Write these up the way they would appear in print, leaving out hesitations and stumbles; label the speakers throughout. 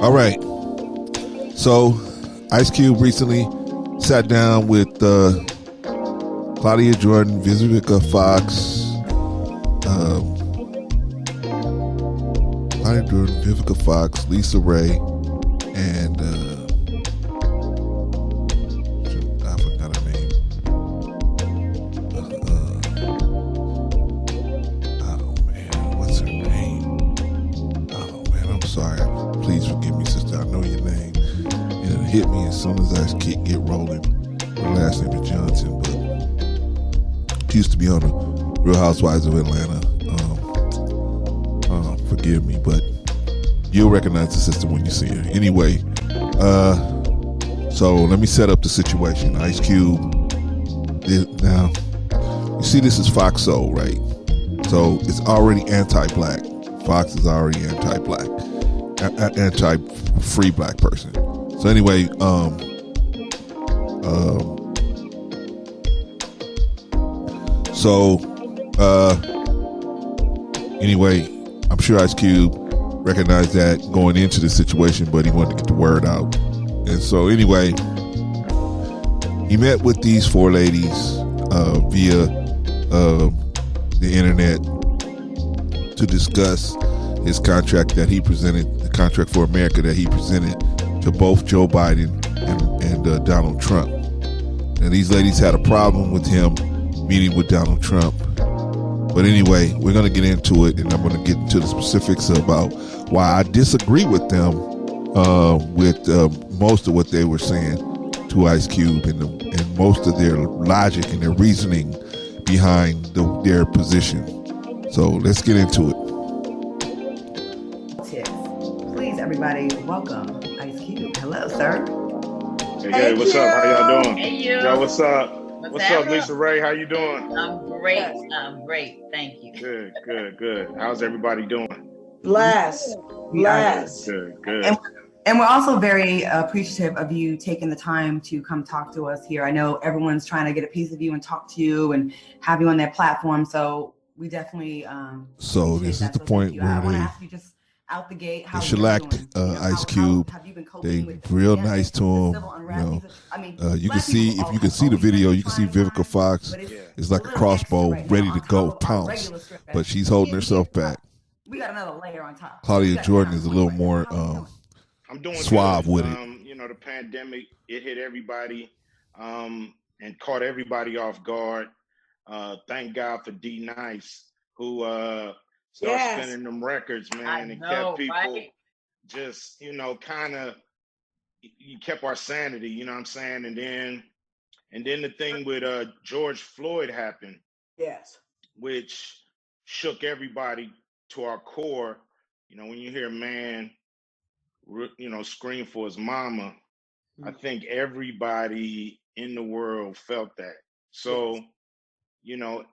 Speaker 1: All right. So, Ice Cube recently sat down with Claudia Jordan, Vivica Fox, Claudia Jordan, Vivica Fox, Lisa Ray, and I forgot her name. Oh man, what's her name? Oh man, I'm sorry. Please forgive me, sister. I know your name. It hit me as soon as I get rolling. Her last name is Johnson, but she used to be on the Real Housewives of Atlanta. Forgive me, but you'll recognize the sister when you see her. Anyway, so let me set up the situation. Ice Cube. Now, you see, this is Fox Soul, right? So it's already anti-black. Fox is already anti-black, anti-free black person. So anyway, anyway, I'm sure Ice Cube recognized that going into the situation, but he wanted to get the word out. And so anyway, he met with these four ladies via the internet to discuss his contract that he presented, the contract for America that he presented to both Joe Biden and Donald Trump. And these ladies had a problem with him meeting with Donald Trump. But anyway, we're going to get into it, and I'm going to get into the specifics about why I disagree with them with most of what they were saying to Ice Cube and most of their logic and their reasoning behind their position. So let's get into it.
Speaker 2: Please, everybody, welcome Ice Cube. Hello, sir.
Speaker 3: Hey, what's up? How y'all doing?
Speaker 4: Hey, you.
Speaker 3: Yo, what's up? What's up, Lisa Ray? How you doing?
Speaker 4: I'm great. I'm great. Thank you.
Speaker 3: Good. How's everybody doing?
Speaker 5: Bless.
Speaker 3: Good.
Speaker 2: And we're also very appreciative of you taking the time to come talk to us here. I know everyone's trying to get a piece of you and talk to you and have you on their platform. So we definitely.
Speaker 1: So this is the point where
Speaker 2: I want to ask you just out the gate how you
Speaker 1: shellacked Ice Cube. They real nice to him. You can see, if you can see the video, you can see Vivica Fox is like a crossbow ready to go pounce, but she's holding herself back.
Speaker 2: We got another layer on top.
Speaker 1: Claudia Jordan is a little more
Speaker 3: I'm doing
Speaker 1: suave
Speaker 3: good.
Speaker 1: with it.
Speaker 3: The pandemic, it hit everybody and caught everybody off guard. Thank God for D Nice, who started spinning them records, man, and kept people just, kind of, you kept our sanity, you know what I'm saying? And then the thing with George Floyd happened.
Speaker 5: Yes.
Speaker 3: Which shook everybody to our core. When you hear a man, scream for his mama, I think everybody in the world felt that. So,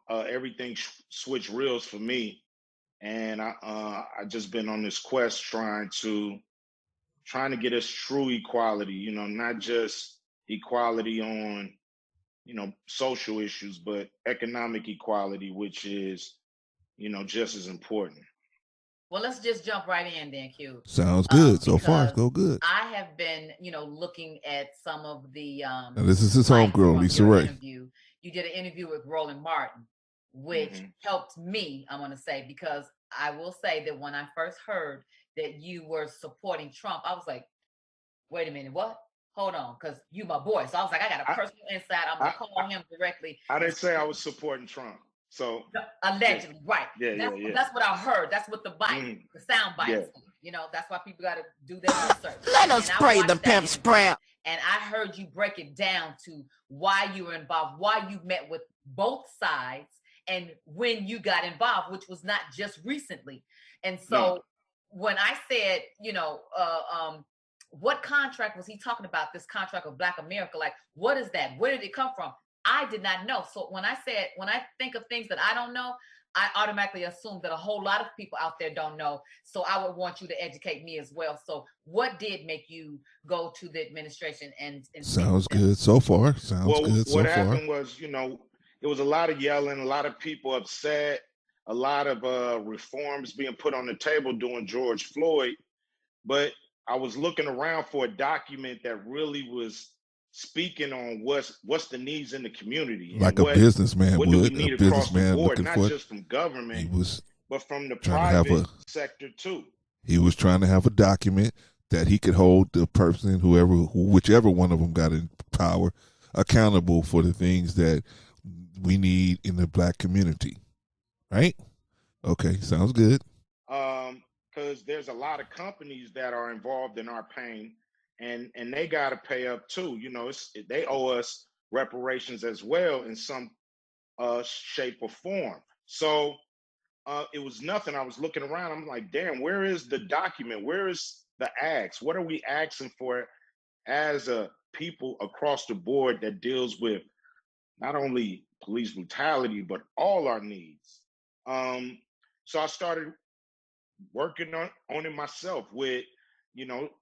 Speaker 3: everything switched reels for me. And I just been on this quest trying to get us true equality, not just equality on, social issues, but economic equality, which is, just as important.
Speaker 4: Well, let's just jump right in then, Q.
Speaker 1: Sounds good. So far, go good.
Speaker 4: I have been, looking at some of the
Speaker 1: now this is his homegirl, Lisa Ray.
Speaker 4: You did an interview with Roland Martin, which helped me, I'm going to say, because I will say that when I first heard that you were supporting Trump, I was like, wait a minute, what? Hold on, because you my boy. So I was like, I got a personal insight. I'm going to call him directly.
Speaker 3: I didn't say I was supporting Trump. So
Speaker 4: allegedly, right?
Speaker 3: Yeah.
Speaker 4: That's what I heard. That's what the bite, the sound bites. That's why people got to do their research.
Speaker 5: Let us pray the pimp's prayer.
Speaker 4: And I heard you break it down to why you were involved, why you met with both sides, and when you got involved, which was not just recently. And so when I said, what contract was he talking about? This contract of Black America, like, what is that? Where did it come from? I did not know. So when I think of things that I don't know, I automatically assume that a whole lot of people out there don't know. So I would want you to educate me as well. So what did make you go to the administration and
Speaker 1: sounds good so far. Sounds good so far.
Speaker 3: What happened was, it was a lot of yelling, a lot of people upset, a lot of reforms being put on the table during George Floyd. But I was looking around for a document that really was speaking on what's the needs in the community,
Speaker 1: like a businessman
Speaker 3: what do we
Speaker 1: would.
Speaker 3: need
Speaker 1: A
Speaker 3: across the
Speaker 1: businessman
Speaker 3: board,
Speaker 1: looking
Speaker 3: not
Speaker 1: for
Speaker 3: just from
Speaker 1: he
Speaker 3: government,
Speaker 1: was
Speaker 3: but from the
Speaker 1: trying to have
Speaker 3: private sector too.
Speaker 1: He was trying to have a document that he could hold the person, whichever one of them got in power, accountable for the things that we need in the black community. Right? Okay, sounds good.
Speaker 3: Because there's a lot of companies that are involved in our pain, and they got to pay up too. You know, they owe us reparations as well in some shape or form. So it was nothing. I was looking around. I'm like, damn, where is the document? Where is the ask? What are we asking for as a people across the board that deals with not only police brutality, but all our needs? So I started working on it myself with,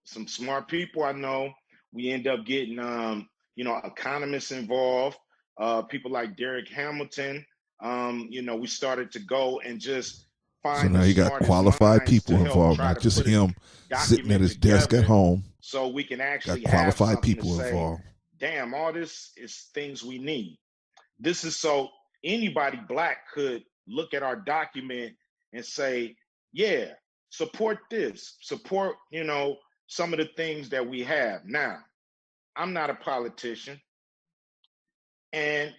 Speaker 3: some smart people I know. We end up getting, economists involved, people like Derek Hamilton. We started to go and just find.
Speaker 1: So now you got qualified people involved, not just him sitting at his desk at home.
Speaker 3: So we can actually
Speaker 1: got qualified people
Speaker 3: say,
Speaker 1: involved.
Speaker 3: Damn, all this is things we need. This is so anybody black could look at our document and say, yeah, support this, support, some of the things that we have. Now, I'm not a politician, and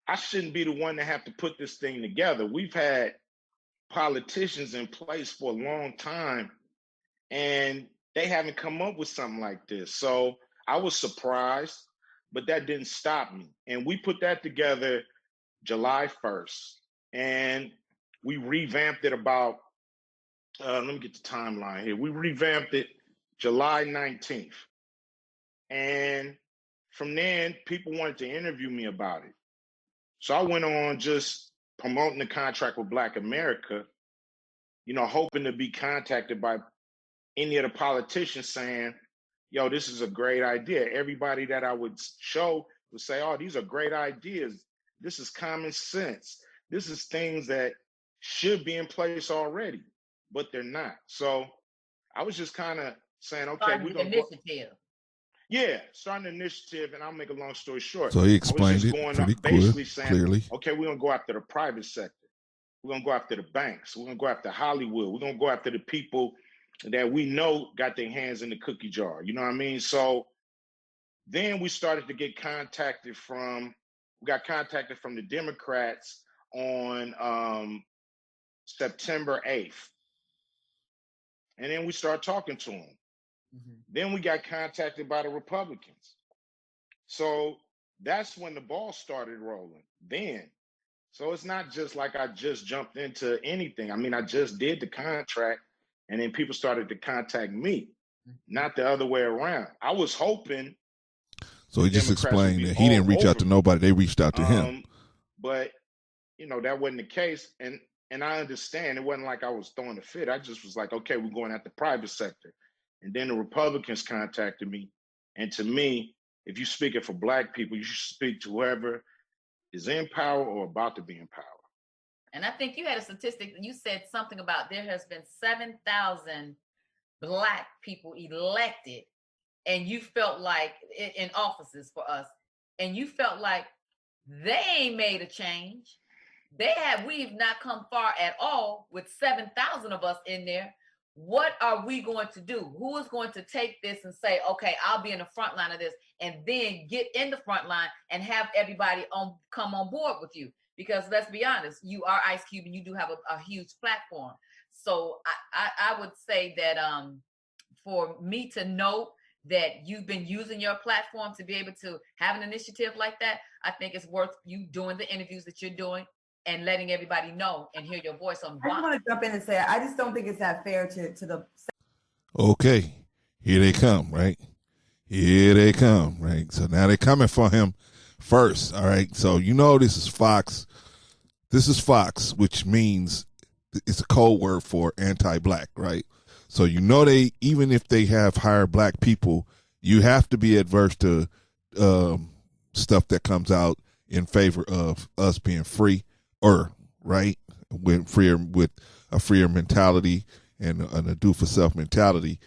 Speaker 3: I shouldn't be the one to have to put this thing together. We've had politicians in place for a long time, and they haven't come up with something like this. So I was surprised, but that didn't stop me. And we put that together July 1st, and we revamped it about, let me get the timeline here. We revamped it July 19th. And from then, people wanted to interview me about it. So I went on just promoting the contract with Black America, hoping to be contacted by any of the politicians saying, yo, this is a great idea. Everybody that I would show would say, oh, these are great ideas. This is common sense. This is things that should be in place already, but they're not. So I was just kind of saying, okay, we're going to
Speaker 4: initiative.
Speaker 3: Yeah, starting an initiative, and I'll make a long story short.
Speaker 1: So he explained it pretty
Speaker 3: basically saying,
Speaker 1: clearly.
Speaker 3: Okay, we're going to go after the private sector. We're going to go after the banks. We're going to go after Hollywood. We're going to go after the people that we know got their hands in the cookie jar. You know what I mean? So then we started to get contacted from the Democrats on September 8th. And then we started talking to them. Mm-hmm. Then we got contacted by the Republicans. So that's when the ball started rolling then. So it's not just like I just jumped into anything. I mean, I just did the contract and then people started to contact me, not the other way around. I was hoping.
Speaker 1: So he just explained that he didn't reach out to nobody. They reached out to him.
Speaker 3: But, that wasn't the case. And I understand it wasn't like I was throwing a fit. I just was like, okay, we're going at the private sector. And then the Republicans contacted me. And to me, if you're speaking for Black people, you should speak to whoever is in power or about to be in power.
Speaker 4: And I think you had a statistic. You said something about there has been 7,000 Black people elected, and you felt like in offices for us, and you felt like they ain't made a change. We've not come far at all with 7,000 of us in there. What are we going to do? Who is going to take this and say, okay, I'll be in the front line of this, and then get in the front line and have everybody come on board with you? Because let's be honest, you are Ice Cube and you do have a huge platform. So I would say that for me to know that you've been using your platform to be able to have an initiative like that, I think it's worth you doing the interviews that you're doing and letting everybody know and hear your voice on
Speaker 2: why. I want to jump in and say, I just don't think it's that fair to the.
Speaker 1: Okay, here they come, right? Here they come, right? So now they're coming for him first, all right? So this is Fox. This is Fox, which means it's a code word for anti-Black, right? So they, even if they have hired Black people, you have to be adverse to stuff that comes out in favor of us being free. Right, with a freer mentality and a do for self mentality.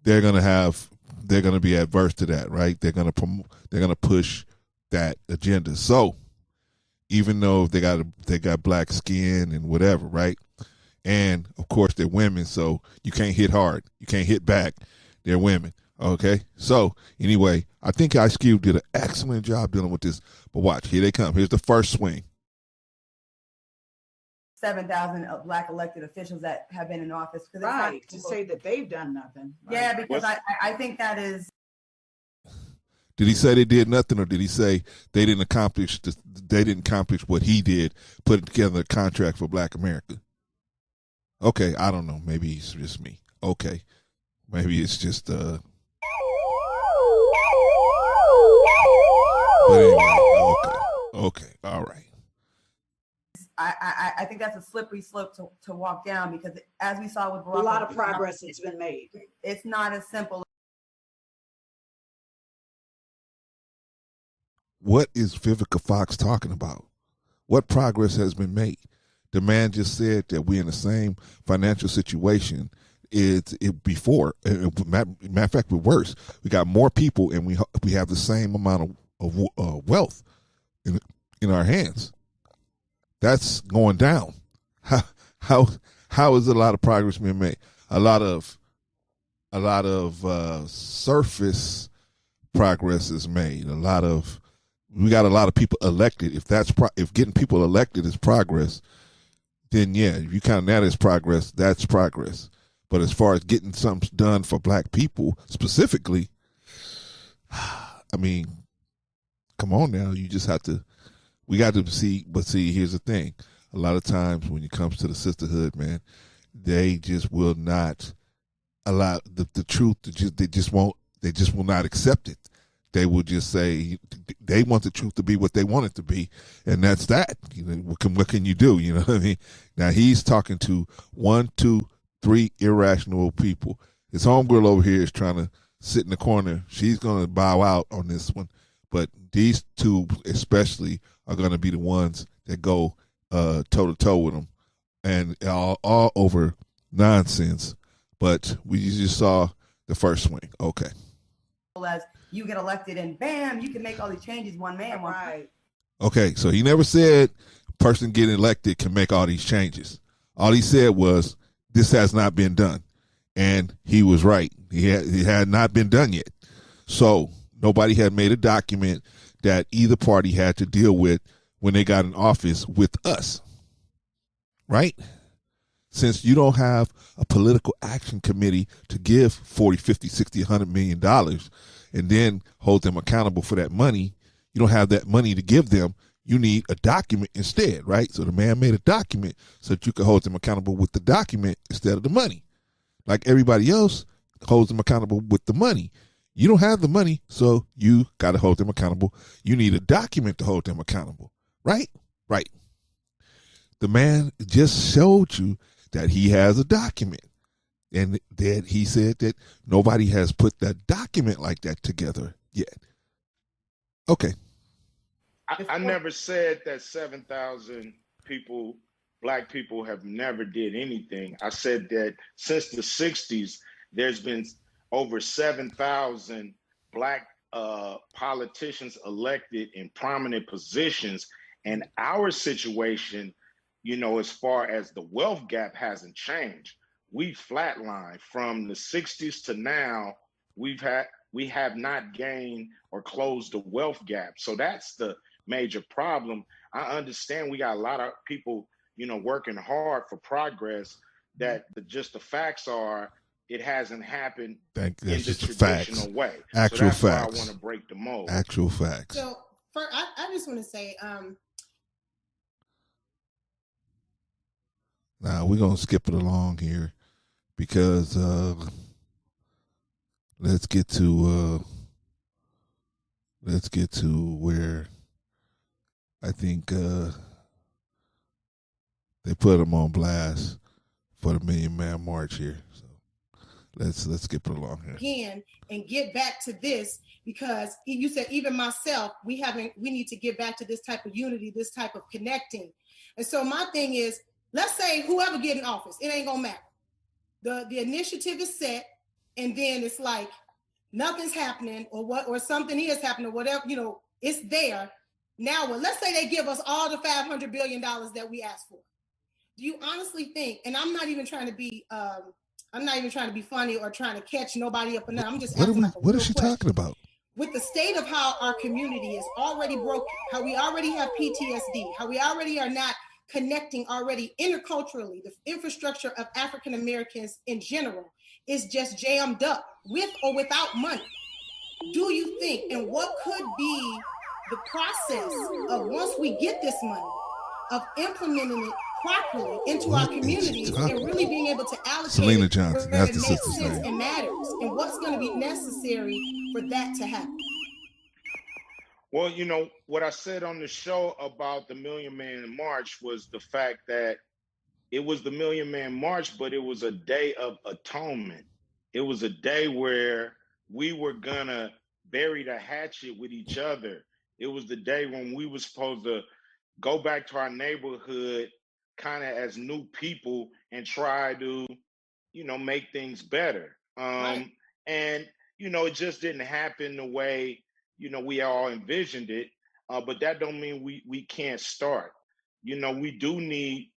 Speaker 1: they're gonna be adverse to that, right? They're gonna push that agenda. So even though they got black skin and whatever, right? And of course they're women, so you can't hit hard, you can't hit back. They're women, okay? So anyway, I think Ice Cube did an excellent job dealing with this. But watch, here they come. Here's the first swing.
Speaker 2: 7,000 black elected officials that have been in office.
Speaker 5: Right, to say that they've done nothing. Right.
Speaker 2: Yeah, because I think that is.
Speaker 1: Did he say they did nothing, or did he say they didn't accomplish what he did, putting together a contract for Black America? Okay, I don't know. Maybe it's just me. Okay, maybe it's just But anyway, okay, all right.
Speaker 2: I think that's a slippery slope to walk down, because as we saw with Barack,
Speaker 5: a lot of progress has been made.
Speaker 2: It's not as simple.
Speaker 1: What is Vivica Fox talking about? What progress has been made? The man just said that we're in the same financial situation before. Matter of fact, we're worse. We got more people, and we have the same amount of wealth in our hands. That's going down. How is a lot of progress being made? A lot of surface progress is made. We got a lot of people elected. If getting people elected is progress, then yeah, if you count that as progress, that's progress. But as far as getting something done for black people specifically, I mean, come on now. You just have to. We got to see. But see, here's the thing: a lot of times when it comes to the sisterhood, man, they just will not allow the truth. They just won't. They just will not accept it. They will just say they want the truth to be what they want it to be, and that's that. You know, what can you do? You know what I mean? Now he's talking to 1, 2, 3 irrational people. His homegirl over here is trying to sit in the corner. She's going to bow out on this one, but these two especially are going to be the ones that go toe to toe with him, and all over nonsense. But we just saw the first swing. Okay.
Speaker 2: As you get elected and bam, you can make all these changes. One man, one
Speaker 5: right.
Speaker 1: Okay, so he never said person getting elected can make all these changes. All he said was this has not been done, and he was right. It had not been done yet. So nobody had made a document that either party had to deal with when they got in office with us, right? Since you don't have a political action committee to give 40, 50, 60, $100 million and then hold them accountable for that money, you don't have that money to give them. You need a document instead, right? So the man made a document so that you could hold them accountable with the document instead of the money. Like everybody else holds them accountable with the money. You don't have the money, so you got to hold them accountable. You need a document to hold them accountable, right? Right. The man just showed you that he has a document, and that he said that nobody has put that document like that together yet. Okay.
Speaker 3: I never said that 7,000 people, black people, have never did anything. I said that since the 60s, there's been over 7,000 black politicians elected in prominent positions. And our situation, you know, as far as the wealth gap hasn't changed. We flatlined from the 60s to now. We have not gained or closed the wealth gap. So that's the major problem. I understand we got a lot of people, you know, working hard for progress. That just the facts are, it hasn't happened in the traditional way.
Speaker 1: Actual
Speaker 3: so that's
Speaker 1: facts.
Speaker 3: why I want to break the mold.
Speaker 1: Actual facts.
Speaker 6: So I just want to say,
Speaker 1: now we're gonna skip it along here because let's get to where I think they put him on blast for the Million Man March here. So let's skip it along here
Speaker 6: again and get back to this, because you said even myself, we need to get back to this type of unity, this type of connecting. And so my thing is, let's say whoever get in office, it ain't gonna matter. The initiative is set. and then it's like nothing's happening, or something is happening, or whatever, it's there. Now, let's say they give us all the $500 billion that we asked for. Do you honestly think, and I'm not even trying to be funny or trying to catch nobody up, and I'm just asking
Speaker 1: what is she talking about?
Speaker 6: With the state of how our community is already broken, how we already have PTSD, how we already are not connecting already interculturally, the infrastructure of African Americans in general is just jammed up with or without money. Do you think, and what could be the process of, once we get this money, of implementing it properly into our communities and really being able to allocate
Speaker 1: Selena Johnson,
Speaker 6: where
Speaker 1: that's
Speaker 6: it
Speaker 1: the
Speaker 6: makes
Speaker 1: sister's
Speaker 6: sense
Speaker 1: name.
Speaker 6: and matters, and what's going to be necessary for that to happen?
Speaker 3: Well, what I said on the show about the Million Man March was the fact that it was the Million Man March, but it was a day of atonement. It was a day where we were gonna bury the hatchet with each other. It was the day when we were supposed to go back to our neighborhood kind of as new people and try to, make things better.
Speaker 6: Right.
Speaker 3: And, it just didn't happen the way, we all envisioned it. But that don't mean we can't start. We do need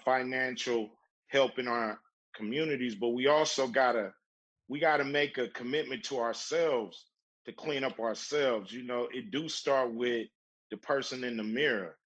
Speaker 3: financial help in our communities, but we also gotta make a commitment to ourselves to clean up ourselves. It do start with the person in the mirror.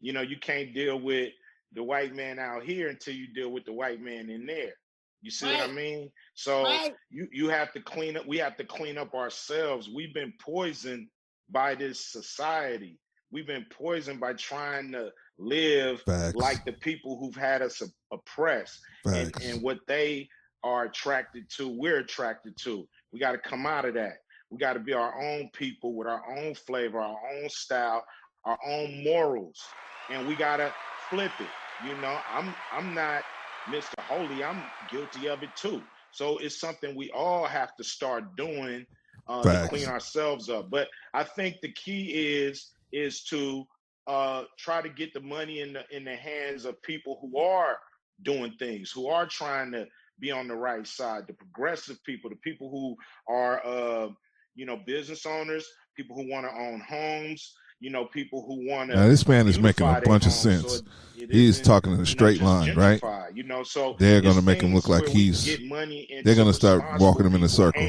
Speaker 3: You can't deal with the white man out here until you deal with the white man in there. You see what I mean? So you have to clean up. We have to clean up ourselves. We've been poisoned by this society. We've been poisoned by trying to live like the people who've had us oppressed, and what they are attracted to, we're attracted to. We got to come out of that. We got to be our own people with our own flavor, our own style, our own morals, and we got to flip it. I'm not Mr. Holy. I'm guilty of it too. So it's something we all have to start doing to clean ourselves up. But I think the key is to try to get the money in the hands of people who are doing things, who are trying to be on the right side, the progressive people, the people who are business owners, people who want to own homes, people who want to.
Speaker 1: Now this man is making a bunch of sense. He's talking in a straight line, right?
Speaker 3: So
Speaker 1: they're going to make him look like they're going to start walking him in a circle.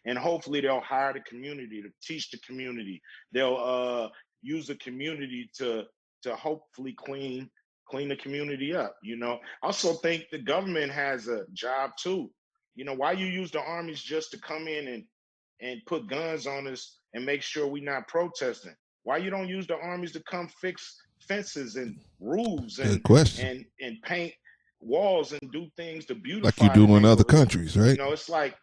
Speaker 3: And hopefully they'll hire the community to teach the community. They'll use the community to hopefully clean the community up. I also think the government has a job too. Why you use the armies just to come in and put guns on us and make sure we're not protesting? Why you don't use the armies to come fix fences and roofs and paint walls and do things to beautify
Speaker 1: like you do in other countries, right?
Speaker 3: It's like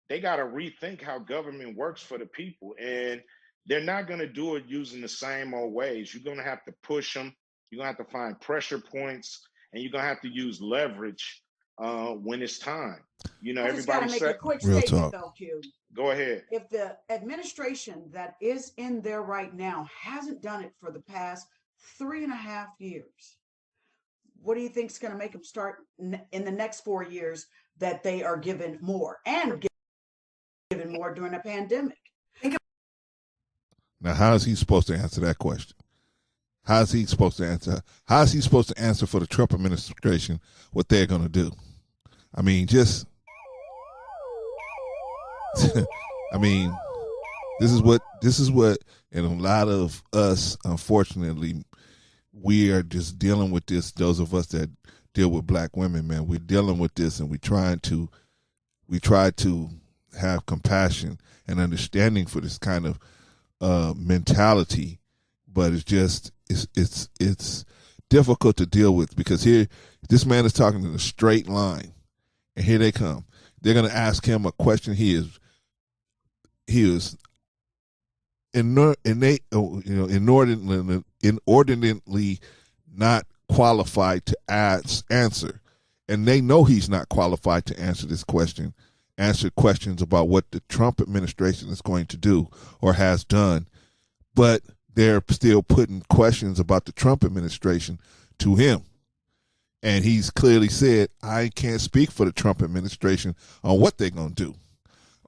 Speaker 3: they got to rethink how government works for the people, and they're not going to do it using the same old ways. You're going to have to push them. You're going to have to find pressure points, and you're going to have to use leverage when it's time. Everybody
Speaker 5: make a quick
Speaker 1: real
Speaker 5: statement,
Speaker 1: talk.
Speaker 5: though, Q.
Speaker 3: Go ahead.
Speaker 5: If the administration that is in there right now hasn't done it for the past 3.5 years, what do you think is going to make them start in the next 4 years that they are given more and given more during a pandemic?
Speaker 1: Now, how is he supposed to answer that question? How is he supposed to answer for the Trump administration what they're going to do? I mean, this is what, and a lot of us, unfortunately, we are just dealing with this. Those of us that deal with black women, man, we're dealing with this, and we try to have compassion and understanding for this kind of mentality, but it's difficult to deal with, because here this man is talking in a straight line, and here they come. They're going to ask him a question. He is inordinately not qualified to answer, and they know he's not qualified to answer this question. Answer questions about what the Trump administration is going to do or has done, but they're still putting questions about the Trump administration to him. And he's clearly said, I can't speak for the Trump administration on what they're going to do.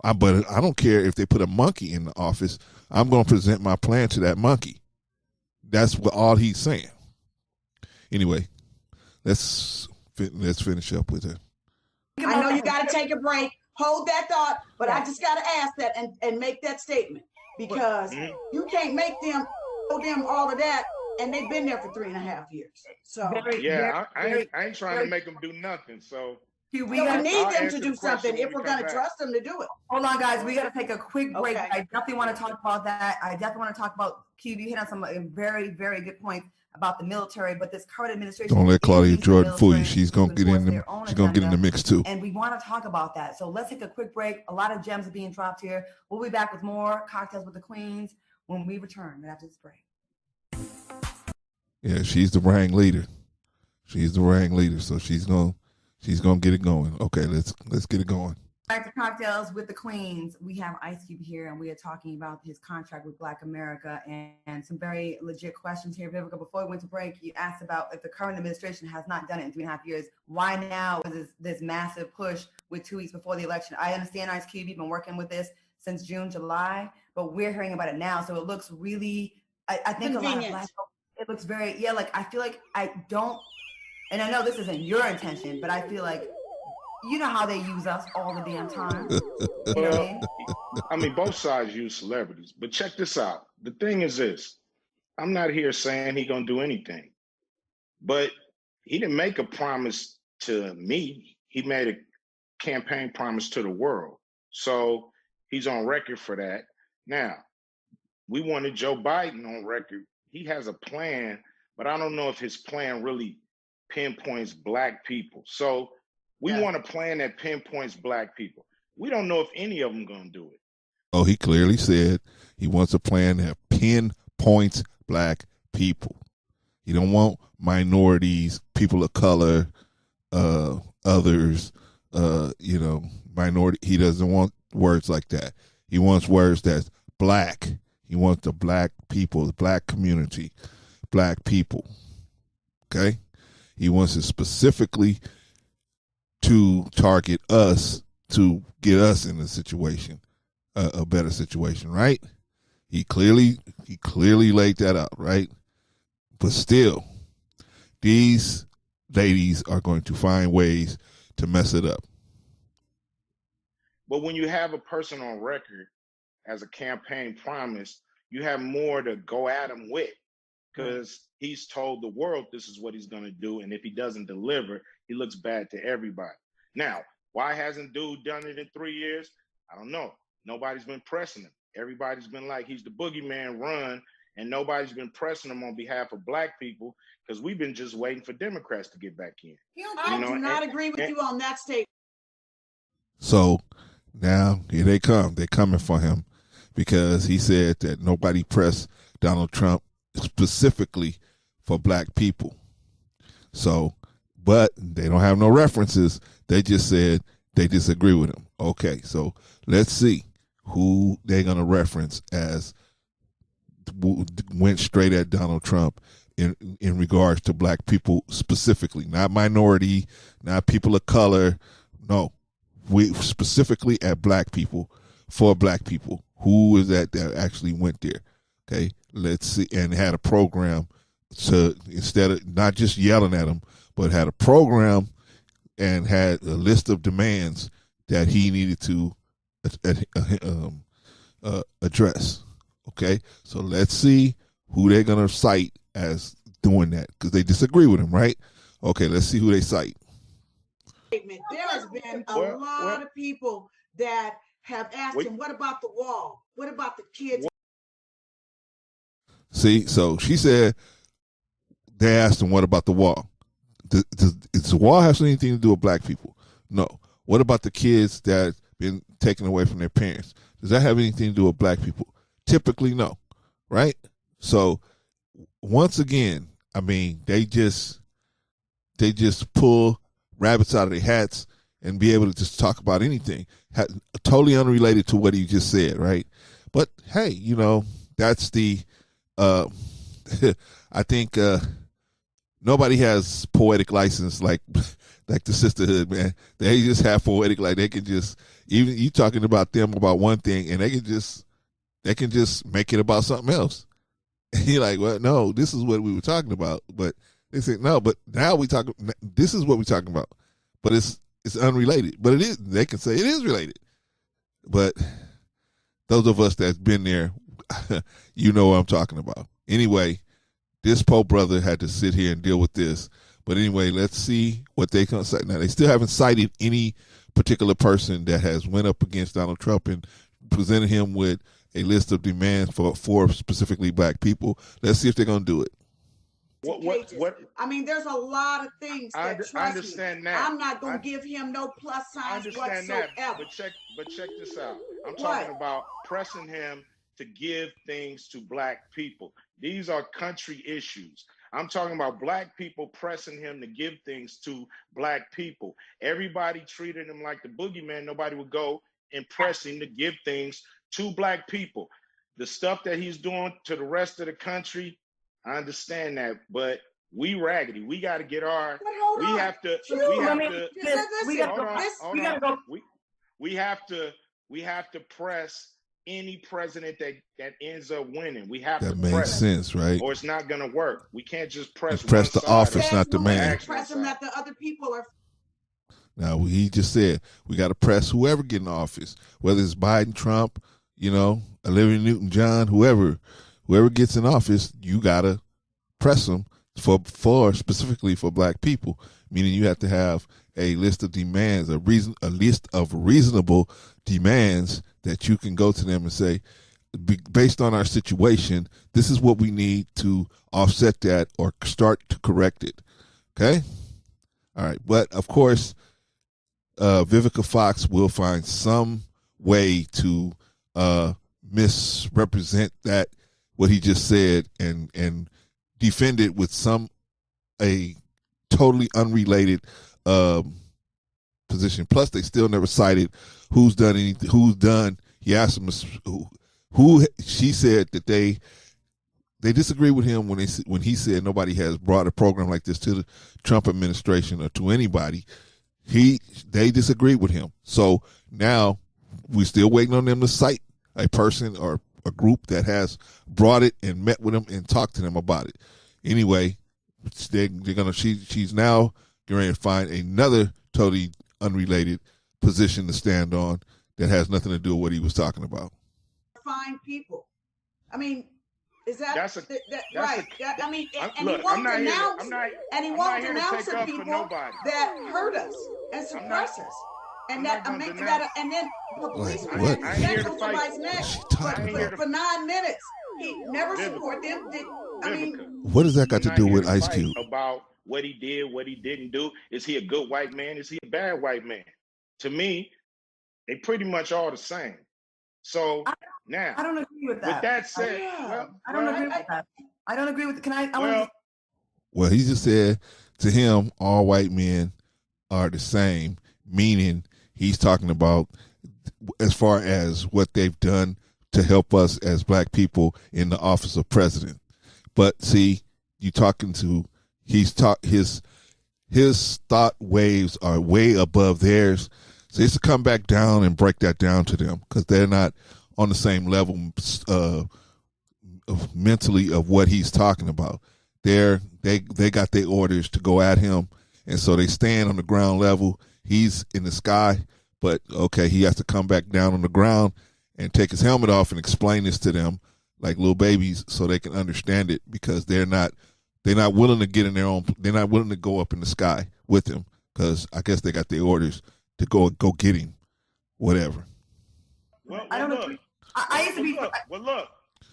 Speaker 1: But I don't care if they put a monkey in the office. I'm going to present my plan to that monkey. That's what all he's saying. Anyway, let's finish up with it.
Speaker 5: I know you got to take a break. Hold that thought, but I just got to ask that and make that statement, because you can't make them tell them all of that, and they've been there for 3.5 years. So
Speaker 3: I ain't trying to make them do nothing. So
Speaker 5: we need them to do something if we're going to trust them to do it.
Speaker 2: Hold on, guys. We got to take a quick break. Okay. I definitely want to talk about that. I definitely want to talk about Cube. You hit on some very, very good points about the military, but this current administration.
Speaker 1: Don't let Claudia Jordan fool you. She's gonna get in the get in the mix too.
Speaker 2: And we want to talk about that. So let's take a quick break. A lot of gems are being dropped here. We'll be back with more Cocktails with the Queens when we return after this break.
Speaker 1: Yeah, she's the rang leader. She's the rang leader, so she's gonna get it going. Okay, let's get it going.
Speaker 2: Back to Cocktails with the Queens. We have Ice Cube here, and we are talking about his contract with Black America and some very legit questions here. Vivica, before we went to break, you asked about if the current administration has not done it in 3.5 years, why now is this massive push with 2 weeks before the election? I understand, Ice Cube, you've been working with this since June, July, but we're hearing about it now. So it looks really, I think
Speaker 5: convenient.
Speaker 2: A lot of Black folks, it looks very, like, I feel like I don't, and I know this isn't your intention, but I feel like, you know how they use us all the damn time.
Speaker 3: I mean, both sides use celebrities, but check this out. The thing is this, I'm not here saying he's going to do anything, but he didn't make a promise to me. He made a campaign promise to the world. So he's on record for that. Now, we wanted Joe Biden on record. He has a plan, but I don't know if his plan really pinpoints Black people. So we want a plan that pinpoints Black people. We don't know if any of them going to do it.
Speaker 1: Oh, he clearly said he wants a plan that pinpoints Black people. He don't want minorities, people of color, others, minority. He doesn't want words like that. He wants words that's Black. He wants the Black people, the Black community, Black people. Okay? He wants it specifically to target us, to get us in a situation, a better situation, right? He clearly laid that out, right? But still, these ladies are going to find ways to mess it up.
Speaker 3: But when you have a person on record as a campaign promise, you have more to go at him with, because he's told the world this is what he's going to do, and if he doesn't deliver, he looks bad to everybody. Now, why hasn't dude done it in 3 years? I don't know. Nobody's been pressing him. Everybody's been like, he's the boogeyman, run, and nobody's been pressing him on behalf of Black people, because we've been just waiting for Democrats to get back in.
Speaker 5: I do not agree with you on that statement.
Speaker 1: So now here they come. They're coming for him because he said that nobody pressed Donald Trump specifically for Black people. So, but they don't have no references. They just said they disagree with him. Okay, so let's see who they're going to reference as went straight at Donald Trump in regards to Black people specifically, not minority, not people of color. No, we specifically at Black people, for Black people. Who is that actually went there? Okay, let's see, and had a program to, instead of not just yelling at him, but had a program and had a list of demands that he needed to address. Okay, so let's see who they're going to cite as doing that, because they disagree with him, right? Okay, let's see who they cite.
Speaker 5: There has been a lot of people that have asked him, what about the wall? What about the kids?
Speaker 1: See, so she said they asked him, what about the wall? Does the wall have anything to do with Black people? No. What about the kids that been taken away from their parents? Does that have anything to do with Black people? Typically, no. Right? So, once again, I mean, they just pull rabbits out of their hats and be able to just talk about anything, totally unrelated to what he just said, right? But hey, that's the I think nobody has poetic license like the sisterhood, man. They just have poetic, like they can just, even you talking about them about one thing and they can just make it about something else. And you're like, well, no, this is what we were talking about. But they say, no, but now this is what we're talking about. But it's unrelated. But it is, they can say it is related. But those of us that's been there, you know what I'm talking about. Anyway, this Pope brother had to sit here and deal with this. But anyway, let's see what they can say. Now, they still haven't cited any particular person that has went up against Donald Trump and presented him with a list of demands for specifically black people. Let's see if they're going to do it.
Speaker 3: What?
Speaker 5: I mean, there's a lot of things that,
Speaker 3: I understand that.
Speaker 5: I'm not going to give him no plus signs
Speaker 3: understand
Speaker 5: whatsoever.
Speaker 3: that, but check this out. I'm talking about pressing him to give things to black people. These are country issues. I'm talking about black people pressing him to give things to black people. Everybody treated him like the boogeyman. Nobody would go and press him to give things to black people. The stuff that he's doing to the rest of the country, I understand that, but we raggedy. We got to get our. We have to press any president that ends up winning. We have to press. That makes
Speaker 1: sense, right?
Speaker 3: Or it's not going to work. We can't just press
Speaker 1: the office, not the man.
Speaker 5: Press him that the other people are.
Speaker 1: Now, he just said we got to press whoever get in office, whether it's Biden, Trump, Olivia Newton-John, whoever gets in office, you got to press them for specifically for black people, meaning you have to have a list of demands, a list of reasonable demands that you can go to them and say, based on our situation, this is what we need to offset that or start to correct it. Okay? All right. But, of course, Vivica Fox will find some way to misrepresent what he just said and defend it with a totally unrelated position. Plus, they still never cited who's done anything. He asked them who she said that they disagree with him when he said nobody has brought a program like this to the Trump administration or to anybody. They disagree with him. So now we're still waiting on them to cite a person or a group that has brought it and met with him and talked to them about it. Anyway, she's now going to find another totally unrelated position to stand on that has nothing to do with what he was talking about.
Speaker 5: Fine people. I mean, is that
Speaker 3: that's
Speaker 5: right? He won't denounce the people that hurt us and suppress us. And then the policeman had somebody's neck for 9 minutes. He never support them.
Speaker 1: What does that got to do with Ice Cube?
Speaker 3: About what he did, what he didn't do. Is he a good white man? Is he a bad white man? To me, they pretty much all the same. So now,
Speaker 2: I don't agree with that.
Speaker 3: With that said,
Speaker 2: I don't agree with that. I don't agree with.
Speaker 1: Well, he just said to him, all white men are the same, meaning he's talking about as far as what they've done to help us as black people in the office of president. But see, his thought waves are way above theirs. So it's to come back down and break that down to them because they're not on the same level mentally of what he's talking about. They got their orders to go at him, and so they stand on the ground level. He's in the sky, but okay, he has to come back down on the ground and take his helmet off and explain this to them like little babies so they can understand it because they're not willing to get in their own. They're not willing to go up in the sky with him because I guess they got their orders to go get him, whatever.
Speaker 3: Well,
Speaker 2: I don't agree. I used to be.
Speaker 3: Look.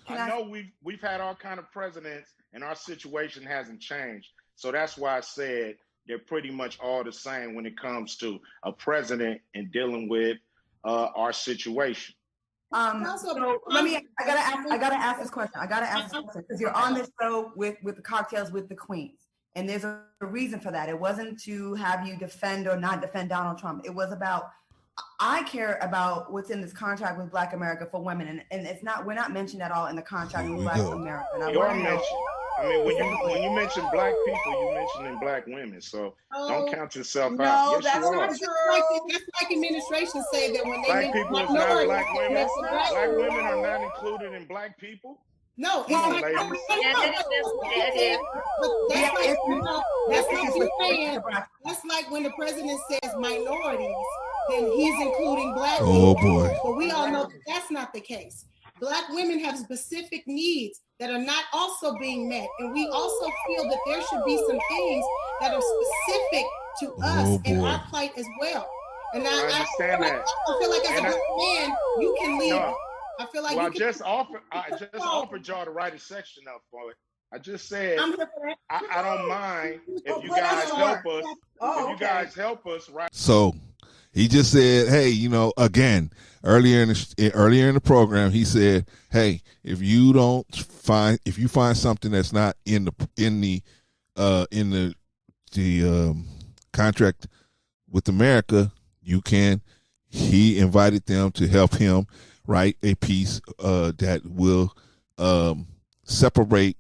Speaker 3: I know we've had all kind of presidents, and our situation hasn't changed. So that's why I said they're pretty much all the same when it comes to a president and dealing with our situation.
Speaker 2: So I gotta ask this question. Because you're on this show with the cocktails with the queens. And there's a reason for that. It wasn't to have you defend or not defend Donald Trump. It was about, I care about what's in this contract with Black America for women. And it's not, we're not mentioned at all in the contract with Black America. And I want to know,
Speaker 3: I mean, when you mention black people, you mentioning black women. So don't count yourself
Speaker 5: No,
Speaker 3: out. Yes,
Speaker 5: that's
Speaker 3: you
Speaker 5: not
Speaker 3: are.
Speaker 5: true.
Speaker 6: That's like administration say that when they
Speaker 3: Black
Speaker 6: mention
Speaker 3: people is not
Speaker 6: minorities,
Speaker 3: black women.
Speaker 6: that's a black
Speaker 3: Black
Speaker 6: person.
Speaker 3: women are not included in black people.
Speaker 6: No, it's
Speaker 3: Come on,
Speaker 6: like
Speaker 3: ladies.
Speaker 6: that's like you're saying. That's like when the president says minorities, then he's including black
Speaker 1: Oh
Speaker 6: people.
Speaker 1: boy.
Speaker 6: But we all know that that's not the case. Black women have specific needs that are not also being met, and we also feel that there should be some things that are specific to us and our plight as well. And
Speaker 3: I understand that.
Speaker 6: I feel like as a black man, you can lead.
Speaker 3: No.
Speaker 6: I feel like
Speaker 3: Well,
Speaker 6: you can.
Speaker 3: I just offered y'all to write a section up for it. I just said
Speaker 6: I'm here for that.
Speaker 3: I don't mind if you
Speaker 5: Put us
Speaker 3: guys
Speaker 5: on.
Speaker 3: help us.
Speaker 5: Oh,
Speaker 3: If you
Speaker 5: okay.
Speaker 3: guys help us, right?
Speaker 1: So he just said, hey, you know, again, earlier in the program, he said, hey, if you find something that's not in the contract with America, you can. He invited them to help him write a piece that will separate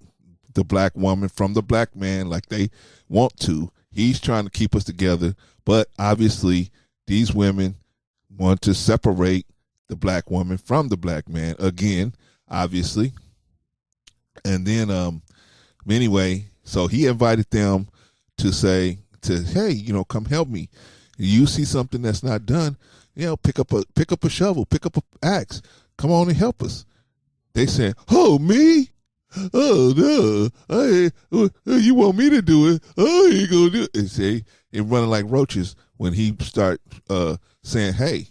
Speaker 1: the black woman from the black man like they want to. He's trying to keep us together, but obviously these women want to separate the black woman from the black man again, obviously. And then anyway, so he invited them to say, hey, you know, come help me. You see something that's not done, you know, pick up a shovel, pick up an axe, come on and help us. They said, oh, me? Oh, no, you want me to do it? I ain't gonna do it. And say, and running like roaches when he start saying, hey,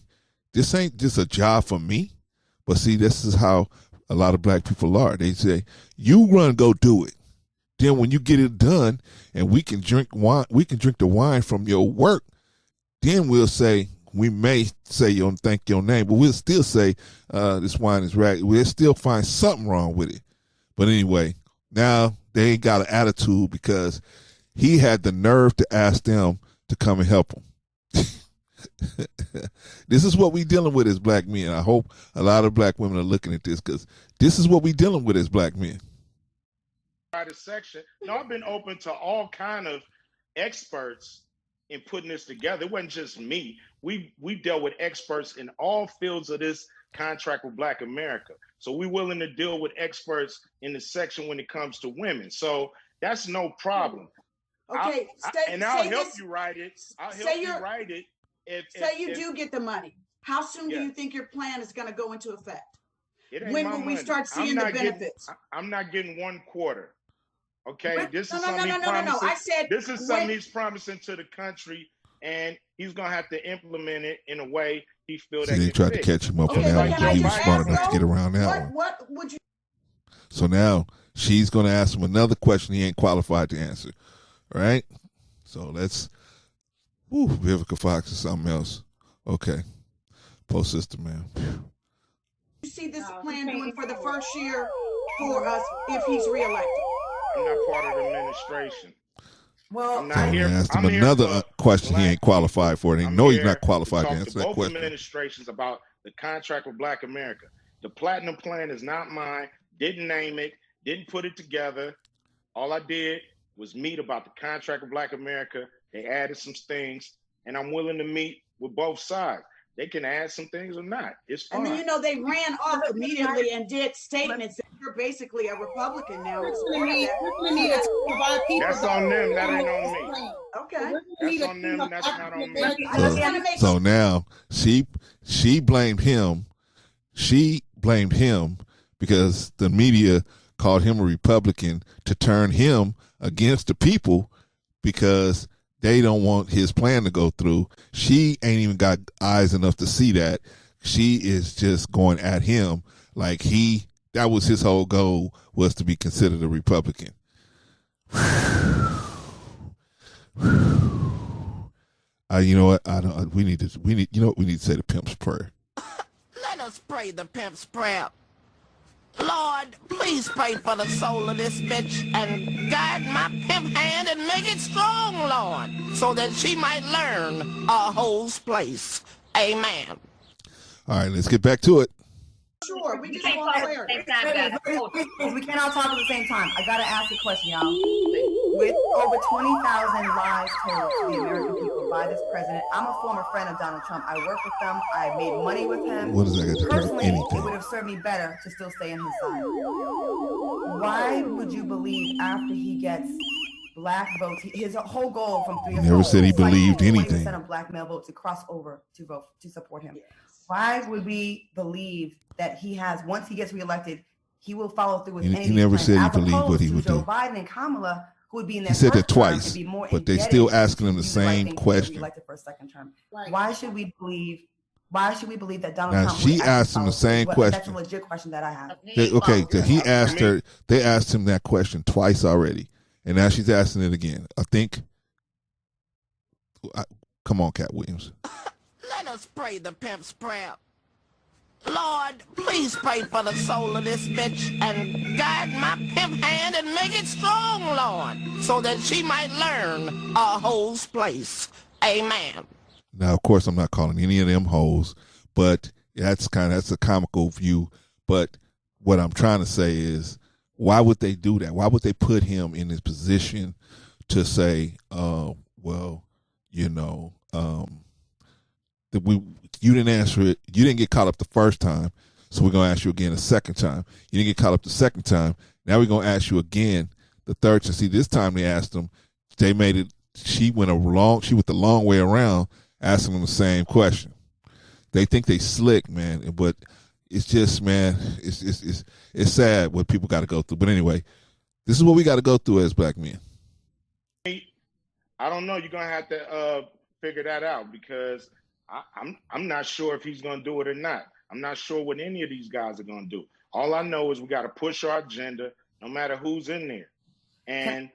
Speaker 1: this ain't just a job for me. But see, this is how a lot of black people are. They say, you run, go do it. Then when you get it done and we can drink the wine from your work, then we'll say, we may say thank your name, but we'll still say this wine is right. We'll still find something wrong with it. But anyway, now they got an attitude because he had the nerve to ask them to come and help him. This is what we dealing with as black men. I hope a lot of black women are looking at this because this is what we dealing with as black men.
Speaker 3: Section. No, I've been open to all kind of experts in putting this together. It wasn't just me. We dealt with experts in all fields of this contract with Black America. So we're willing to deal with experts in the section when it comes to women. So that's no problem.
Speaker 5: Okay,
Speaker 3: I'll help you write it. I'll help you write it.
Speaker 5: Say you do get the money. How soon do you think your plan is going to go into effect? When will we start seeing the benefits?
Speaker 3: I'm not getting 1 quarter. Okay, this is something he's promising to the country, and he's gonna have to implement it in a way he feels that.
Speaker 1: They tried to catch him up on that one, but he was smart enough to get around that one.
Speaker 5: What would you?
Speaker 1: So now she's gonna ask him another question he ain't qualified to answer. All right. So let's. Vivica Fox is something else. Okay. Post system, man.
Speaker 5: You see this plan doing for the first year for us if he's reelected?
Speaker 3: I'm not part of the administration.
Speaker 2: Well,
Speaker 3: I'm not here.
Speaker 1: Asked him another question he ain't qualified for. They know he's not qualified to answer that
Speaker 3: both
Speaker 1: question.
Speaker 3: Administrations about the contract with Black America. The Platinum Plan is not mine. Didn't name it. Didn't put it together. All I did was meet about the contract with Black America. They added some things, and I'm willing to meet with both sides. They can add some things or not. It's fine.
Speaker 5: And then, they ran off immediately and did statements that you're basically a Republican now.
Speaker 3: That's on them. That ain't on me.
Speaker 5: Okay.
Speaker 3: That's on them. That's not on me.
Speaker 1: So now she blamed him. She blamed him because the media called him a Republican to turn him against the people because they don't want his plan to go through. She ain't even got eyes enough to see that. She is just going at him like that was his whole goal, was to be considered a Republican. You know what? We need to say the pimp's prayer.
Speaker 7: Let us pray the pimp's prayer. Lord, please pray for the soul of this bitch and guide my pimp hand and make it strong, Lord, so that she might learn a hoe's place. Amen.
Speaker 1: All right, let's get back to it.
Speaker 5: Sure, we
Speaker 4: You
Speaker 5: just
Speaker 4: can't
Speaker 5: want
Speaker 4: talk at the
Speaker 5: clarity.
Speaker 4: same time, guys.
Speaker 2: We cannot talk at the same time. I gotta ask a question, y'all. With over 20,000 lives told to the American people by this president, I'm a former friend of Donald Trump. I work with him. I made money with him.
Speaker 1: What does that got to do with
Speaker 2: Personally,
Speaker 1: anything?
Speaker 2: it would have served me better to still stay on his side. Why would you believe after he gets black votes, his whole goal from 3
Speaker 1: He never said he believed anything.
Speaker 2: 20% of black male vote to cross over to vote to support him?
Speaker 5: Yes.
Speaker 2: Why would we believe that he has, once he gets reelected, he will follow through with
Speaker 1: He
Speaker 2: anything?
Speaker 1: never said he
Speaker 2: as
Speaker 1: believed what
Speaker 2: opposed
Speaker 1: he
Speaker 2: to
Speaker 1: would
Speaker 2: Joe
Speaker 1: do.
Speaker 2: Biden and Kamala, who would be in their
Speaker 1: He said that
Speaker 2: first term
Speaker 1: twice,
Speaker 2: and be more
Speaker 1: but they
Speaker 2: indebted
Speaker 1: still asking him
Speaker 2: to
Speaker 1: the
Speaker 2: do right
Speaker 1: same
Speaker 2: thing to get
Speaker 1: question.
Speaker 2: reelected for a second term.
Speaker 6: Right.
Speaker 2: Why should we believe? Why should we believe that Donald
Speaker 1: Now,
Speaker 2: Trump?
Speaker 1: she
Speaker 2: would actually
Speaker 1: asked him the
Speaker 2: follow through?
Speaker 1: same
Speaker 2: That's
Speaker 1: question.
Speaker 2: a legit question that I have.
Speaker 1: Okay, he asked
Speaker 3: I mean-
Speaker 1: her. They asked him that question twice already, and now she's asking it again. I think. Come on, Cat Williams.
Speaker 7: Let us pray the pimp's prayer. Lord, please pray for the soul of this bitch and guide my pimp hand and make it strong, Lord, so that she might learn a hoe's place. Amen.
Speaker 1: Now, of course, I'm not calling any of them hoes, but that's a comical view. But what I'm trying to say is, why would they do that? Why would they put him in this position to say, well, you know, you didn't answer it. You didn't get caught up the first time, so we're gonna ask you again a second time. You didn't get caught up the second time. Now we're gonna ask you again the third time. See, this time they asked them. They made it. She went the long way around, asking them the same question. They think they slick, man, but it's just, man, it's sad what people got to go through. But anyway, this is what we got to go through as black men.
Speaker 3: I don't know. You're gonna have to figure that out, because I'm not sure if he's gonna do it or not. I'm not sure what any of these guys are gonna do. All I know is we got to push our agenda, no matter who's in there. And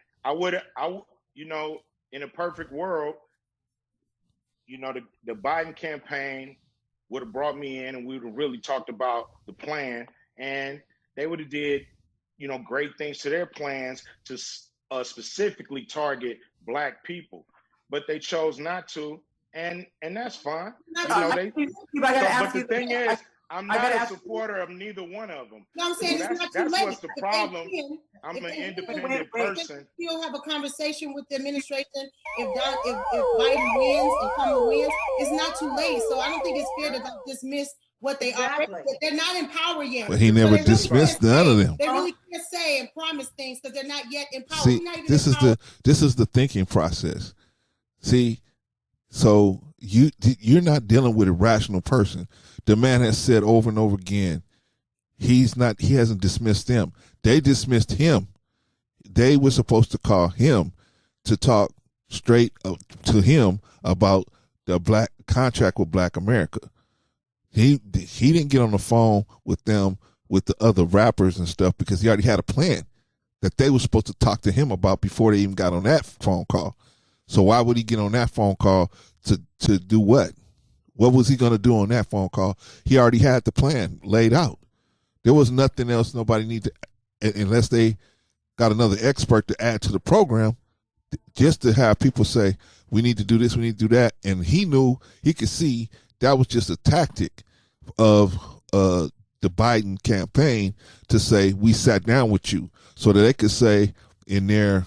Speaker 3: you know, in a perfect world, you know, the Biden campaign would have brought me in, and we would have really talked about the plan, and they would have did, you know, great things to their plans to specifically target black people, but they chose not to, and that's fine. You know, but the thing is, I'm not a supporter of neither one of them.
Speaker 6: No, I'm saying
Speaker 3: so
Speaker 6: it's not too
Speaker 3: that's
Speaker 6: late.
Speaker 3: what's the problem. I'm an independent person.
Speaker 6: Still have a conversation with the administration. If Biden wins and Kamala wins, it's not too late. So I don't think it's fair to dismiss what they are. They're not in power yet.
Speaker 1: But he never
Speaker 6: really
Speaker 1: dismissed none of them.
Speaker 6: They really can't say and promise things because they're not yet in power.
Speaker 1: See, this is the thinking process. See, so you're not dealing with a rational person. The man has said over and over again, he hasn't dismissed them. They dismissed him. They were supposed to call him to talk straight up to him about the black contract with Black America. He didn't get on the phone with them, with the other rappers and stuff, because he already had a plan that they were supposed to talk to him about before they even got on that phone call. So why would he get on that phone call to do what? What was he going to do on that phone call? He already had the plan laid out. There was nothing else nobody needed, unless they got another expert to add to the program, just to have people say, we need to do this, we need to do that. And he could see that was just a tactic of the Biden campaign to say, we sat down with you, so that they could say in their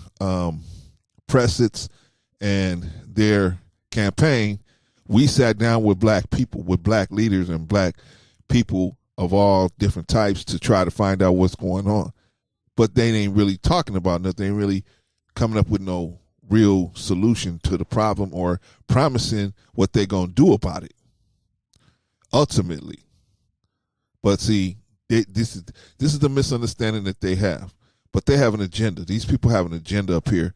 Speaker 1: press-its and their campaign, we sat down with black people, with black leaders and black people of all different types to try to find out what's going on. But they ain't really talking about nothing. They ain't really coming up with no real solution to the problem or promising what they're going to do about it ultimately. But see, this is the misunderstanding that they have. But they have an agenda. These people have an agenda up here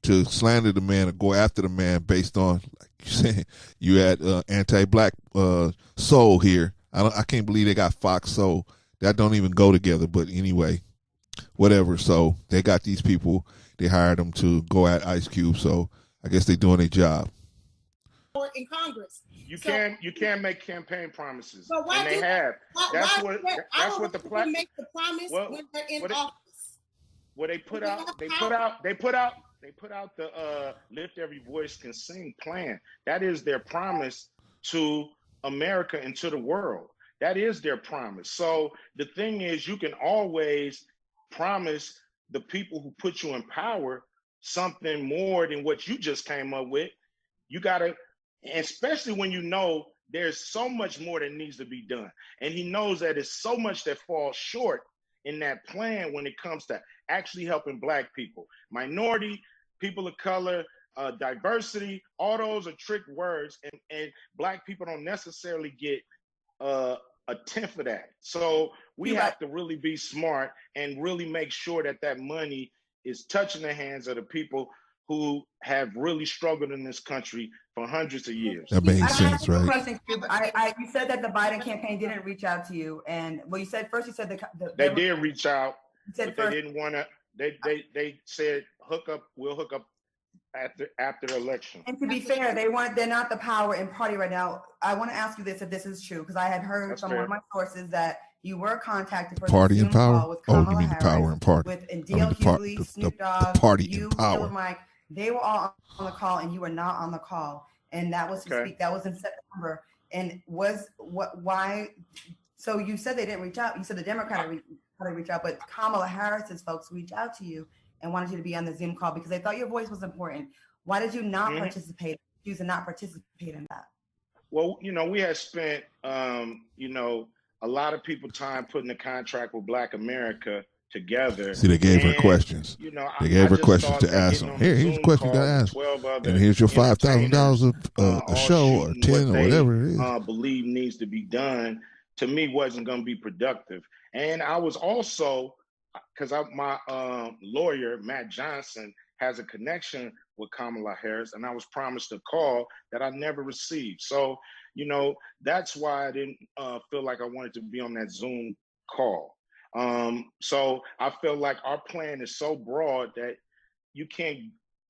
Speaker 1: to slander the man or go after the man based on, like you saying, you had anti-black soul here. I can't believe they got Fox Soul. That don't even go together. But anyway, whatever. So they got these people. They hired them to go at Ice Cube. So I guess they're doing their job.
Speaker 6: In Congress,
Speaker 3: you can't make campaign promises,
Speaker 6: but why
Speaker 3: and they have. That's what the
Speaker 6: plan make the promise when they're in office.
Speaker 3: Well, they put out the Lift Every Voice Can Sing plan. That is their promise to America and to the world. That is their promise. So the thing is, you can always promise the people who put you in power something more than what you just came up with. You got to, especially when you know there's so much more that needs to be done. And he knows that it's so much that falls short in that plan when it comes to actually helping Black people, minority, people of color, diversity. All those are trick words, and Black people don't necessarily get a tenth of that. So we have to really be smart and really make sure that that money is touching the hands of the people who have really struggled in this country for hundreds of years.
Speaker 1: That makes sense, right?
Speaker 2: Question, you said that the Biden campaign didn't reach out to you, and well, you said
Speaker 3: they did reach out, but
Speaker 2: first,
Speaker 3: they didn't want to. They said we'll hook up after the election.
Speaker 2: And to be fair, they're not the power in party right now. I want to ask you this, if this is true, because I had heard from one of my sources that you were contacted for
Speaker 1: party
Speaker 2: in
Speaker 1: power.
Speaker 2: With
Speaker 1: Oh, you mean the power and party?
Speaker 2: With D.L. Hughley, Snoop Dogg,
Speaker 1: the party
Speaker 2: you,
Speaker 1: in power.
Speaker 2: Killer Mike. They were all on the call, and you were not on the call, and that was to speak. That was in September, and why? So you said they didn't reach out. You said the Democrats reach out, but Kamala Harris's folks reached out to you and wanted you to be on the Zoom call because they thought your voice was important. Why did you not participate? Choose to not participate in that?
Speaker 3: Well, we had spent, a lot of people time putting the contract with Black America together.
Speaker 1: See, they gave her questions. They gave her questions to ask them. Here's a question to ask. And here's your $5,000 a show or 10 or whatever it is.
Speaker 3: Believe needs to be done. To me, wasn't going to be productive. And I was also, because my lawyer, Matt Johnson, has a connection with Kamala Harris, and I was promised a call that I never received. So, that's why I didn't feel like I wanted to be on that Zoom call. So I feel like our plan is so broad that you can't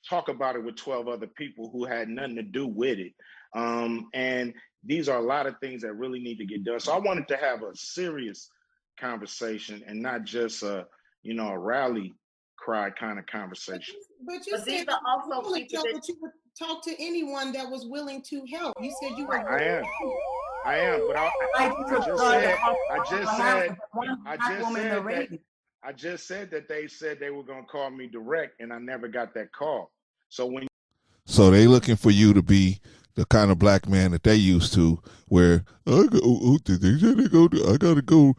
Speaker 3: talk about it with 12 other people who had nothing to do with it. And these are a lot of things that really need to get done. So I wanted to have a serious conversation and not just a rally cry kind of conversation.
Speaker 6: But you said
Speaker 4: these are also
Speaker 6: people that you would talk to anyone that was willing to help. You said you were.
Speaker 3: I am, but I just said that they said they were going to call me direct, and I never got that call. So
Speaker 1: they looking for you to be the kind of Black man that they used to, where I gotta go.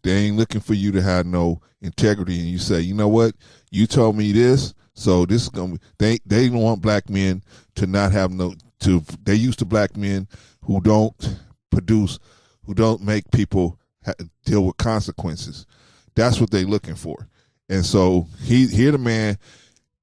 Speaker 1: They ain't looking for you to have no integrity, and you say, you know what, you told me this, so this is gonna be. They don't want Black men to not have they used to Black men who don't produce, who don't make people deal with consequences. That's what they looking for. And so here the man,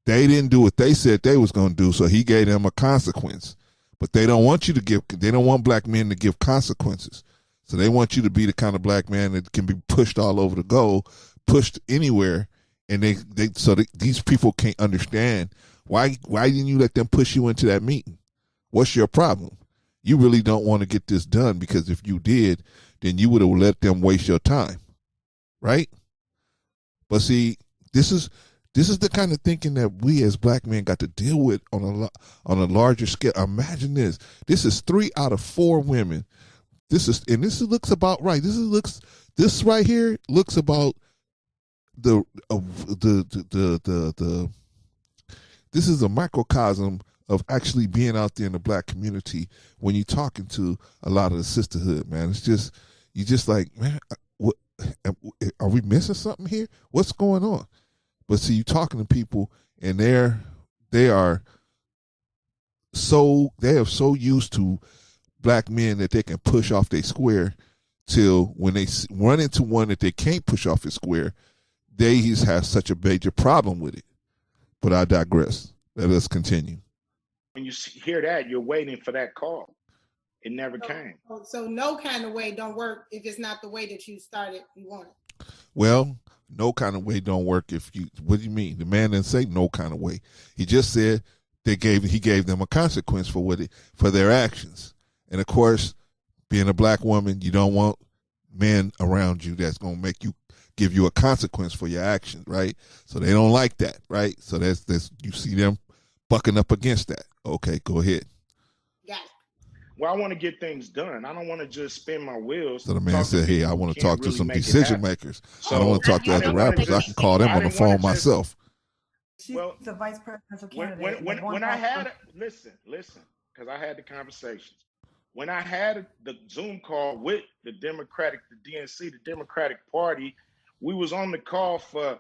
Speaker 1: they didn't do what they said they was going to do, so he gave them a consequence. But they don't want they don't want Black men to give consequences. So they want you to be the kind of Black man that can be pushed all over the goal, pushed anywhere. And these people can't understand why didn't you let them push you into that meeting? What's your problem? You really don't want to get this done, because if you did, then you would have let them waste your time, right? But see, this is the kind of thinking that we as Black men got to deal with on a larger scale. Imagine this. This is 3 out of 4 women. This looks about right. This right here looks about this is a microcosm of actually being out there in the Black community when you're talking to a lot of the sisterhood, man. It's just, you just like, man, what are we missing something here? What's going on? But see, you talking to people, and they are so used to Black men that they can push off their square, till when they run into one that they can't push off his square, they just have such a major problem with it. But I digress. Let us continue.
Speaker 3: When you hear that, you're waiting for that call. It never came.
Speaker 6: So no kind of way don't work if it's not the way that you started you wanted.
Speaker 1: Well, no kind of way don't work if you. What do you mean? The man didn't say no kind of way. He just said he gave them a consequence for their actions. And of course, being a Black woman, you don't want men around you that's gonna give you a consequence for your actions, right? So they don't like that, right? So that's you see them bucking up against that. Okay, go ahead.
Speaker 6: Got
Speaker 3: Well, I want to get things done. I don't want to just spin my wheels.
Speaker 1: So the man said, hey, I want to talk to some
Speaker 3: really
Speaker 1: decision makers.
Speaker 3: So
Speaker 1: I don't want to talk to other rappers. I can call them on the phone myself.
Speaker 2: She's the vice presidential candidate.
Speaker 3: When I had listen, because I had the conversations. When I had the Zoom call with the DNC, the Democratic Party, we was on the call for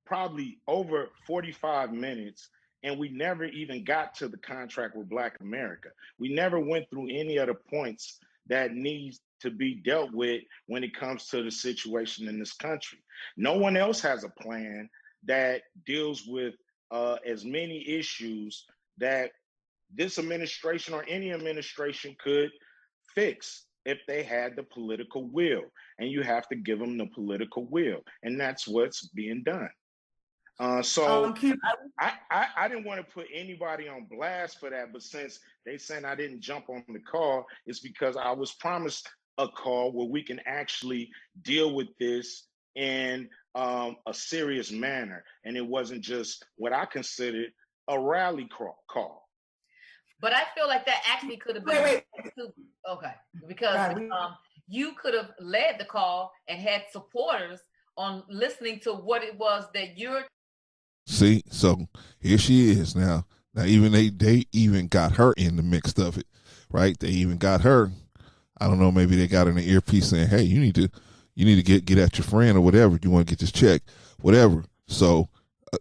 Speaker 3: probably over 45 minutes, and we never even got to the contract with Black America. We never went through any of the points that needs to be dealt with when it comes to the situation in this country. No one else has a plan that deals with as many issues that this administration or any administration could fix if they had the political will. And you have to give them the political will. And that's what's being done. I didn't want to put anybody on blast for that, but since they saying I didn't jump on the call, it's because I was promised a call where we can actually deal with this in a serious manner. And it wasn't just what I considered a rally call.
Speaker 4: But I feel like that actually could have been okay, because you could have led the call and had supporters on listening to what it was that you're.
Speaker 1: See, so here she is now. Now even they even got her in the mix of it, right? They even got her. I don't know, maybe they got in the earpiece saying, "Hey, you need to get at your friend or whatever. You want to get this check, whatever." So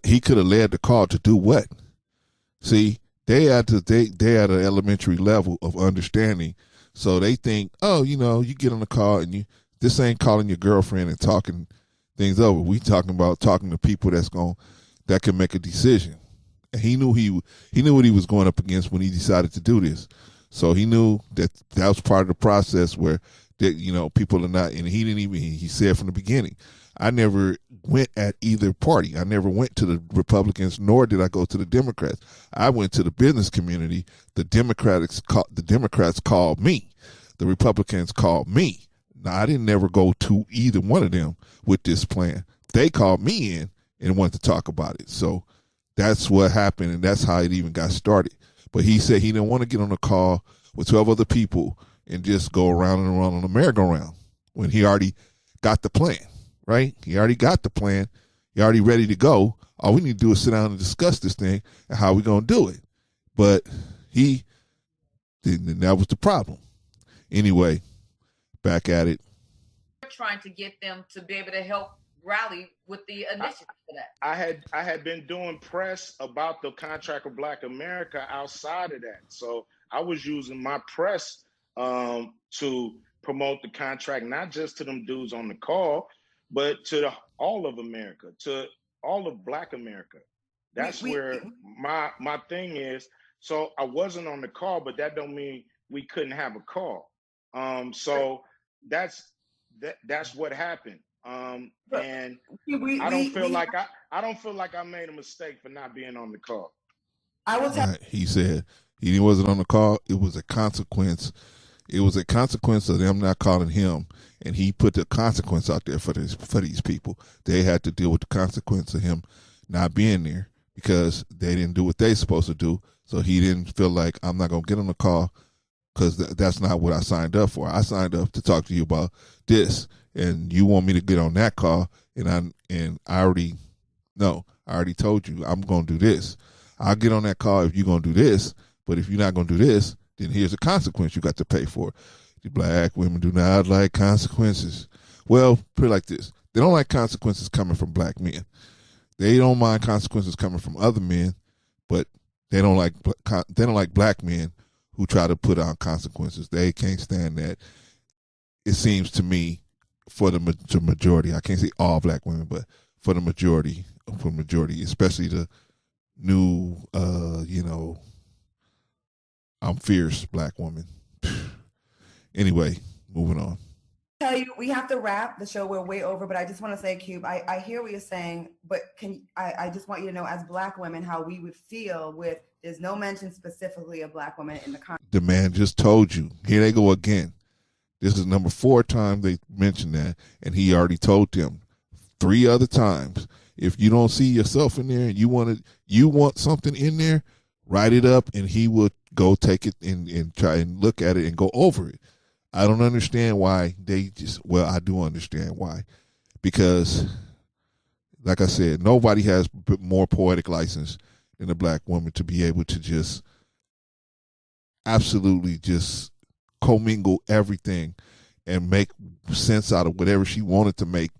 Speaker 1: he could have led the call to do what? See, they at an elementary level of understanding. So they think, oh, you get on the call and this ain't calling your girlfriend and talking things over. We talking about talking to people that can make a decision. And he knew what he was going up against when he decided to do this. So he knew that was part of the process where people are not, and he said from the beginning, I never went at either party. I never went to the Republicans, nor did I go to the Democrats. I went to the business community. The Democrats called me. The Republicans called me. Now, I didn't never go to either one of them with this plan. They called me in and wanted to talk about it. So that's what happened, and that's how it even got started. But he said he didn't want to get on a call with 12 other people and just go around and around on the merry-go-round when he already got the plan, right? He already got the plan. He already ready to go. All we need to do is sit down and discuss this thing and how we going to do it. But he didn't, and that was the problem. Anyway, back at it.
Speaker 4: Trying to get them to be able to help rally with the initiative for that.
Speaker 3: I had been doing press about the contract with Black America outside of that. So I was using my press to promote the contract, not just to them dudes on the call, but to all of America, to all of Black America. That's where my thing is. So I wasn't on the call, but that don't mean we couldn't have a call. So that's what happened. And I don't feel like I made a mistake for not being on the call.
Speaker 1: He said he wasn't on the call. It was a consequence. It was a consequence of them not calling him, and he put the consequence out there for these people. They had to deal with the consequence of him not being there because they didn't do what they supposed to do. So he didn't feel like, I'm not gonna get on the call because that's not what I signed up for. I signed up to talk to you about this, and you want me to get on that call, and I already told you I'm gonna do this. I'll get on that call if you're gonna do this, but if you're not gonna do this, then here's a consequence you got to pay for. The Black women do not like consequences. Well, put it like this: they don't like consequences coming from Black men. They don't mind consequences coming from other men, but they don't like Black men who try to put on consequences. They can't stand that. It seems to me, for the majority, I can't say all Black women, but for the majority, especially the new, I'm fierce Black woman. Anyway, moving on.
Speaker 2: Tell you, we have to wrap the show. We're way over, but I just want to say, Cube, I hear what you're saying, but I just want you to know, as Black women, how we would feel with, there's no mention specifically of Black women in the contract.
Speaker 1: The man just told you. Here they go again. This is number 4 time they mentioned that, and he already told them 3 other times. If you don't see yourself in there and you want something in there, write it up, and he will go take it and try and look at it and go over it. I don't understand why they just, well, I do understand why. Because, like I said, nobody has more poetic license than a black woman to be able to just absolutely just commingle everything and make sense out of whatever she wanted to make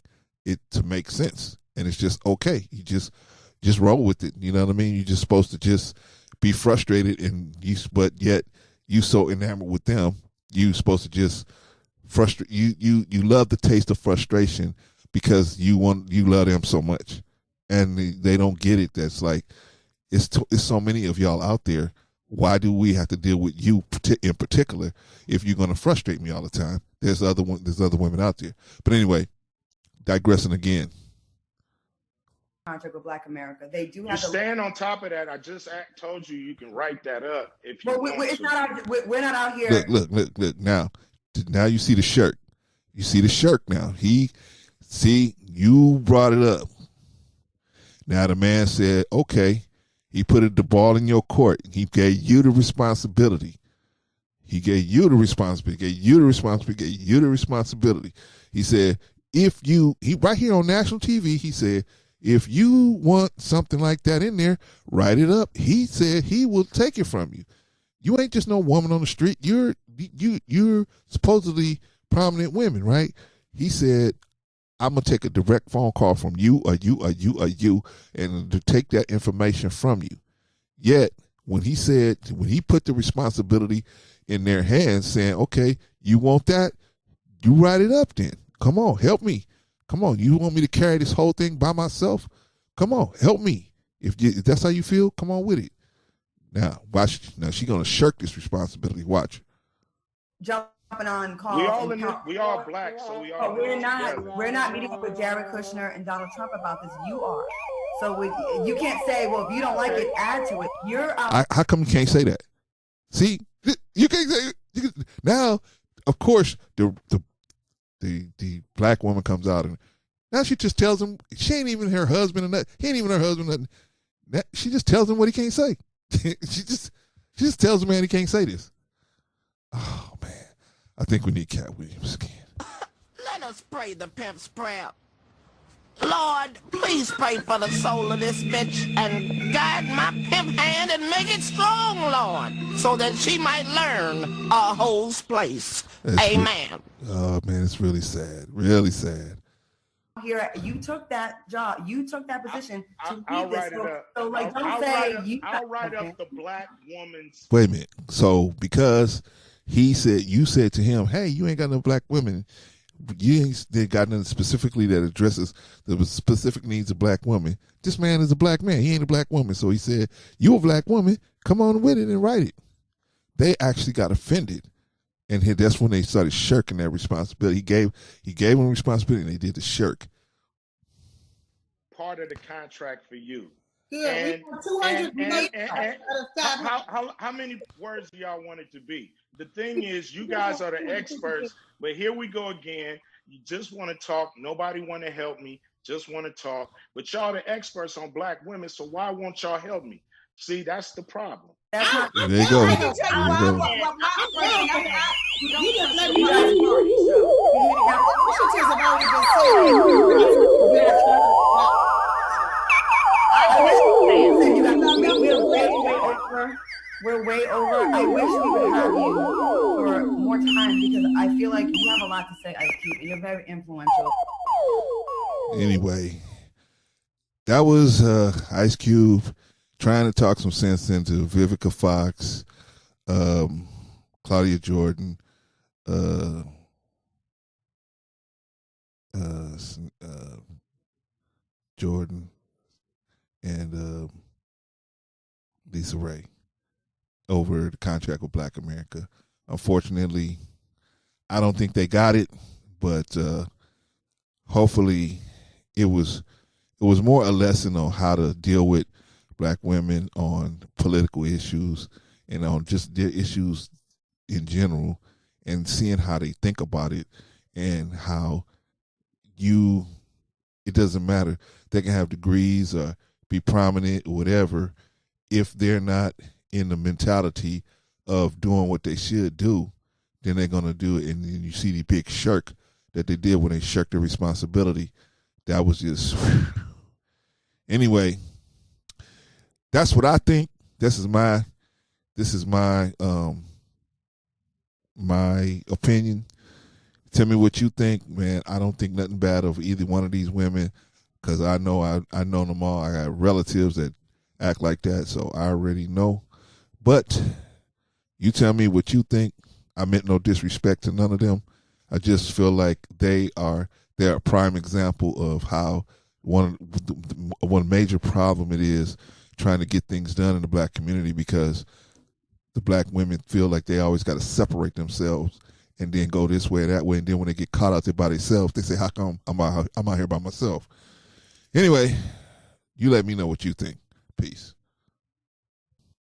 Speaker 1: it to make sense. And it's just okay. You just roll with it. You know what I mean? You're just supposed to just be frustrated, but yet you so enamored with them, you supposed to just frustrate. You love the taste of frustration because you love them so much, and they don't get it. That's like it's so many of y'all out there. Why do we have to deal with you in particular if you're going to frustrate me all the time? There's other women out there. But anyway, digressing again.
Speaker 2: Contract with Black America. They do have
Speaker 3: you stand on top of that. I just told you can write that up if you want
Speaker 2: it's
Speaker 3: to.
Speaker 2: We're not out here.
Speaker 1: Look. Now you see the shirt. You see the shirt now. You brought it up. Now the man said, okay, he put the ball in your court. He gave you the responsibility. He gave you the responsibility. He said, right here on national TV, he said, if you want something like that in there, write it up. He said he will take it from you. You ain't just no woman on the street. You're supposedly prominent women, right? He said, I'm gonna take a direct phone call from you, and to take that information from you. Yet when he put the responsibility in their hands, saying, okay, you want that? You write it up then. Come on, help me. Come on, you want me to carry this whole thing by myself? Come on, help me. If that's how you feel, come on with it. Now, watch. Now she's gonna shirk this responsibility. Watch.
Speaker 2: Jumping on calls.
Speaker 3: We all black, so we all.
Speaker 2: We're not meeting up with Jared Kushner and Donald Trump about this. You are. So you can't say, well, if you don't like it, add to it. You're out.
Speaker 1: How come you can't say that? See, you can't say it. Now, of course, the black woman comes out and now she just tells him she ain't even her husband or nothing. He ain't even her husband or nothing. She just tells him what he can't say. she just tells the man he can't say this. Oh man, I think we need Cat Williams again.
Speaker 7: Let us pray the pimp's prayer. Lord, please pray for the soul of this bitch and guide my pimp hand and make it strong, Lord, so that she might learn a hoe's place. Amen.
Speaker 1: Oh man, it's really sad. Really sad.
Speaker 2: Here, you took that job. You took that position to
Speaker 3: I'll
Speaker 2: lead this.
Speaker 3: write it up.
Speaker 2: So like, don't
Speaker 3: I'll
Speaker 2: say
Speaker 3: write
Speaker 2: you.
Speaker 3: I'll write up the black woman's.
Speaker 1: Wait a minute. So because you said to him, hey, you ain't got no black women. You ain't got nothing specifically that addresses the specific needs of black women. This man is a black man. He ain't a black woman. So he said, you a black woman. Come on with it and write it. They actually got offended. And that's when they started shirking that responsibility. He gave them responsibility, and they did the shirk.
Speaker 3: Part of the contract for you.
Speaker 6: Yeah,
Speaker 3: how many words do y'all want it to be? The thing is, you guys are the experts, but here we go again. You just want to talk. Nobody want to help me. Just want to talk. But y'all the experts on black women, so why won't y'all help me? See, that's the problem.
Speaker 1: There you go.
Speaker 5: I can tell you you just let me guys party.
Speaker 6: Initiatives have already been
Speaker 2: We're way over. I wish we would have you for more time because I feel like you have a lot to say, Ice Cube, and you're very influential.
Speaker 1: Anyway, that was Ice Cube trying to talk some sense into Vivica Fox, Claudia Jordan, Jordan, and Lisa Ray over the contract with Black America. Unfortunately, I don't think they got it, but hopefully it was more a lesson on how to deal with black women on political issues and on just their issues in general, and seeing how they think about it and how it doesn't matter. They can have degrees or be prominent or whatever. If they're not in the mentality of doing what they should do, then they're going to do it. And then you see the big shirk that they did when they shirked their responsibility. That was just, anyway, that's what I think. This is my my opinion. Tell me what you think, man. I don't think nothing bad of either one of these women, because I know them all. I got relatives that act like that, so I already know. But you tell me what you think. I meant no disrespect to none of them. I just feel like they're a prime example of how one major problem it is trying to get things done in the black community, because the black women feel like they always got to separate themselves and then go this way or that way. And then when they get caught out there by themselves, they say, how come I'm out here by myself? Anyway, you let me know what you think. Peace.